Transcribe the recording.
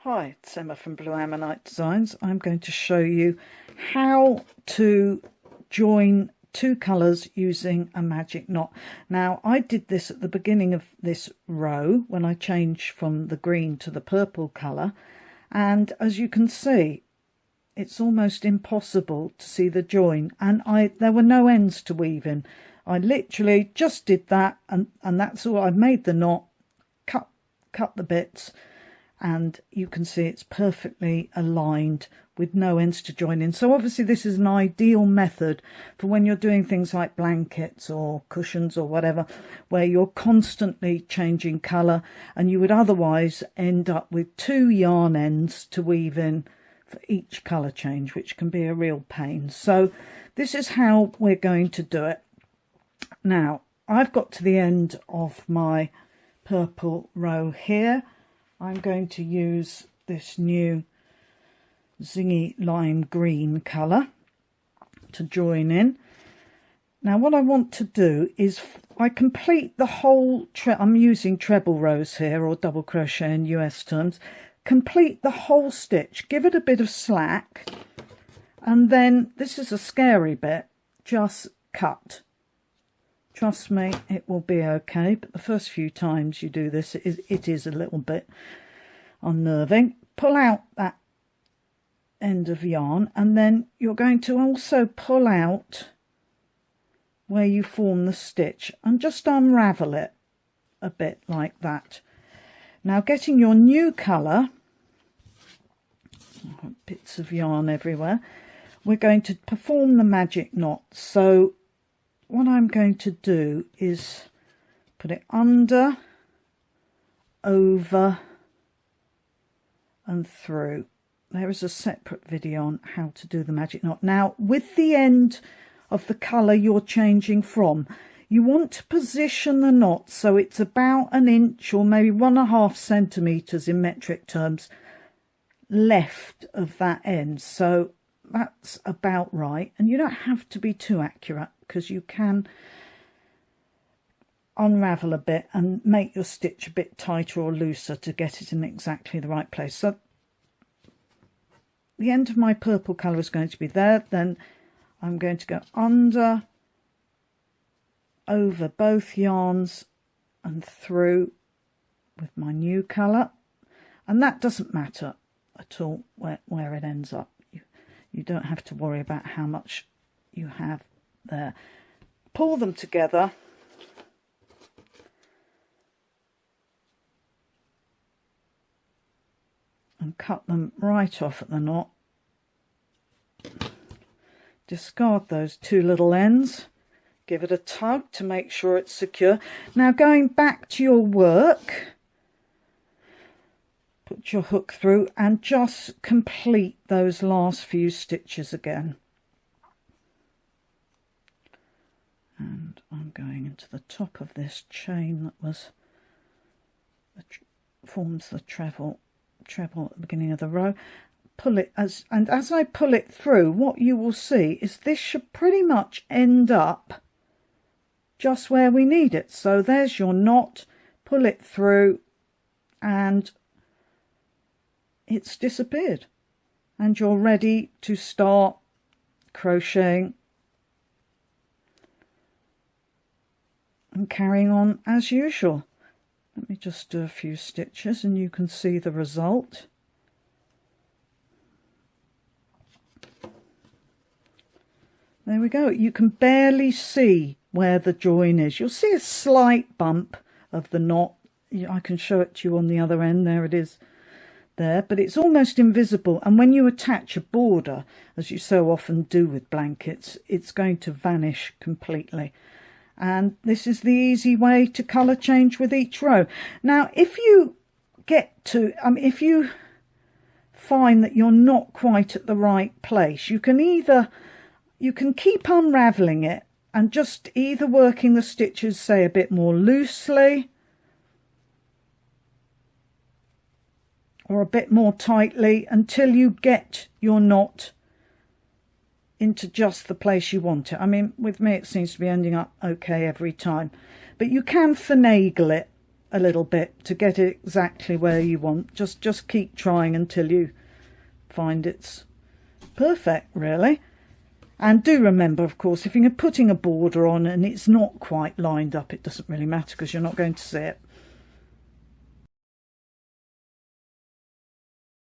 Hi, it's Emma from Blue Ammonite Designs. I'm going to show you how to join two colours using a magic knot. Now, I did this at the beginning of this row when I changed from the green to the purple colour, and as you can see, it's almost impossible to see the join, and there were no ends to weave in. I literally just did that, and that's all. I've made the knot, cut the bits, and you can see it's perfectly aligned with no ends to join in. So obviously this is an ideal method for when you're doing things like blankets or cushions or whatever, where you're constantly changing colour and you would otherwise end up with two yarn ends to weave in for each colour change, which can be a real pain. So this is how we're going to do it. Now, I've got to the end of my purple row here. I'm going to use this new zingy lime green colour to join in. Now what I want to do is I complete the whole, I'm using treble rows here, or double crochet in US terms, complete the whole stitch, give it a bit of slack, and then, this is a scary bit, just cut. Trust me, it will be okay, but the first few times you do this, it is a little bit unnerving. Pull out that end of yarn, and then you're going to also pull out where you form the stitch and just unravel it a bit like that. Now, getting your new colour, bits of yarn everywhere, we're going to perform the magic knot. So what I'm going to do is put it under, over and through. There is a separate video on how to do the magic knot. Now, with the end of the colour you're changing from, you want to position the knot so it's about an inch or maybe 1.5 centimetres in metric terms left of that end. So that's about right, and you don't have to be too accurate, because you can unravel a bit and make your stitch a bit tighter or looser to get it in exactly the right place. So the end of my purple colour is going to be there. Then I'm going to go under, over both yarns and through with my new colour, and that doesn't matter at all where it ends up. You don't have to worry about how much you have there. Pull them together and cut them right off at the knot. Discard those two little ends, give it a tug to make sure it's secure. Now, going back to your work, put your hook through and just complete those last few stitches again. And I'm going into the top of this chain that forms the treble at the beginning of the row. Pull it as I pull it through, what you will see is this should pretty much end up just where we need it. So there's your knot, pull it through, and it's disappeared, and you're ready to start crocheting and carrying on as usual. Let me just do a few stitches and you can see the result. There we go. You can barely see where the join is. You'll see a slight bump of the knot. I can show it to you on the other end. There it is there, but it's almost invisible, and when you attach a border, as you so often do with blankets, it's going to vanish completely. And this is the easy way to colour change with each row. Now, if you get to, if you find that you're not quite at the right place, you can keep unravelling it and just either working the stitches, say, a bit more loosely or a bit more tightly until you get your knot into just the place you want it. With me it seems to be ending up okay every time, but you can finagle it a little bit to get it exactly where you want. Just keep trying until you find it's perfect, really. And do remember, of course, if you're putting a border on and it's not quite lined up, it doesn't really matter because you're not going to see it.